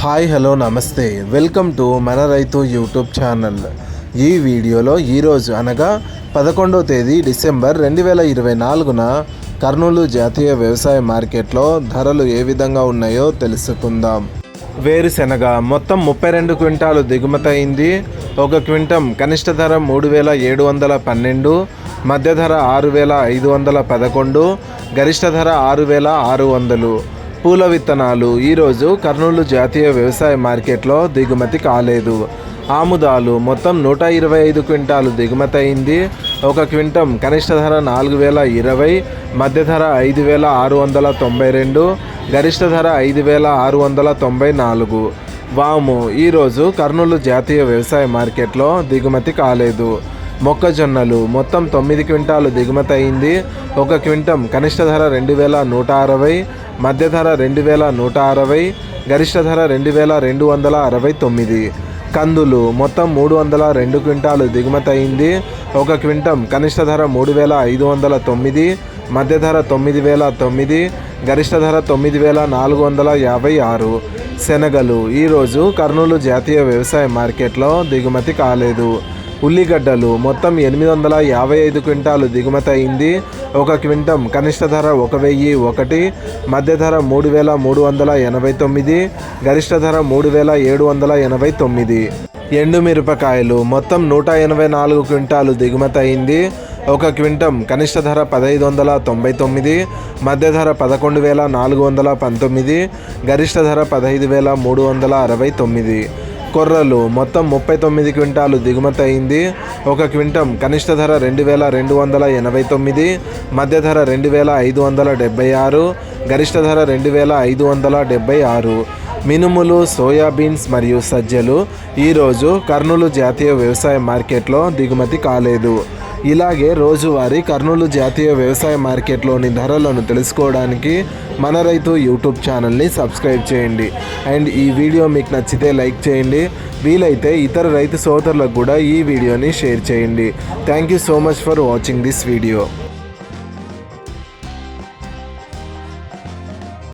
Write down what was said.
Hi hello నమస్తే welcome to మన రైతు యూట్యూబ్ ఛానల్. ఈ వీడియోలో ఈరోజు అనగా 11వ తేదీ డిసెంబర్ 2024న కర్నూలు జాతీయ వ్యవసాయ మార్కెట్లో ధరలు ఏ విధంగా ఉన్నాయో తెలుసుకుందాం. వేరుశెనగ మొత్తం 32 క్వింటాలు దిగుమతి అయింది. ఒక క్వింటం కనిష్ట ధర 3712, మధ్య ధర 6511, గరిష్ట ధర 6600. పూల విత్తనాలు ఈరోజు కర్నూలు జాతీయ వ్యవసాయ మార్కెట్లో దిగుమతి కాలేదు. ఆముదాలు మొత్తం 125 క్వింటాలు దిగుమతి అయింది. ఒక క్వింటం కనిష్ట ధర 4020, మధ్య ధర 5692, గరిష్ట ధర 5694. వాము ఈరోజు కర్నూలు జాతీయ వ్యవసాయ మార్కెట్లో దిగుమతి కాలేదు. మొక్కజొన్నలు మొత్తం 9 క్వింటాలు దిగుమతి అయింది. ఒక క్వింటం కనిష్ట ధర 2160, మధ్య ధర 2160, గరిష్ట ధర 2269. కందులు మొత్తం 302 క్వింటాలు దిగుమతి అయింది. ఒక క్వింటం కనిష్ట ధర 3509, మధ్య ధర 9009, గరిష్ట ధర 9456. శనగలు ఈరోజు కర్నూలు జాతీయ వ్యవసాయ మార్కెట్లో దిగుమతి కాలేదు. ఉల్లిగడ్డలు మొత్తం 855 క్వింటాలు దిగుమతి అయింది. ఒక క్వింటం కనిష్ట ధర 1001, మధ్య ధర 3389, గరిష్ట ధర 3789. ఎండుమిరపకాయలు మొత్తం 184 క్వింటాలు దిగుమతి అయింది. ఒక క్వింటం కనిష్ట ధర 1599, మధ్య ధర 11419, గరిష్ట ధర 15369. కొర్రలు మొత్తం 39 క్వింటాలు దిగుమతి అయింది. ఒక క్వింటం కనిష్ట ధర 2289, మధ్య ధర 2576, గరిష్ట ధర 2576. మినుములు, సోయాబీన్స్ మరియు సజ్జలు ఈరోజు కర్నూలు జాతీయ వ్యవసాయ మార్కెట్లో దిగుమతి కాలేదు. ఇలాగే రోజువారీ కర్నూలు జాతీయ వ్యవసాయ మార్కెట్లోని ధరలను తెలుసుకోవడానికి మన రైతు యూట్యూబ్ ఛానల్ని సబ్స్క్రైబ్ చేయండి. అండ్ ఈ వీడియో మీకు నచ్చితే లైక్ చేయండి. వీలైతే ఇతర రైతు సోదరులకు కూడా ఈ వీడియోని షేర్ చేయండి. Thank you so much for watching this video.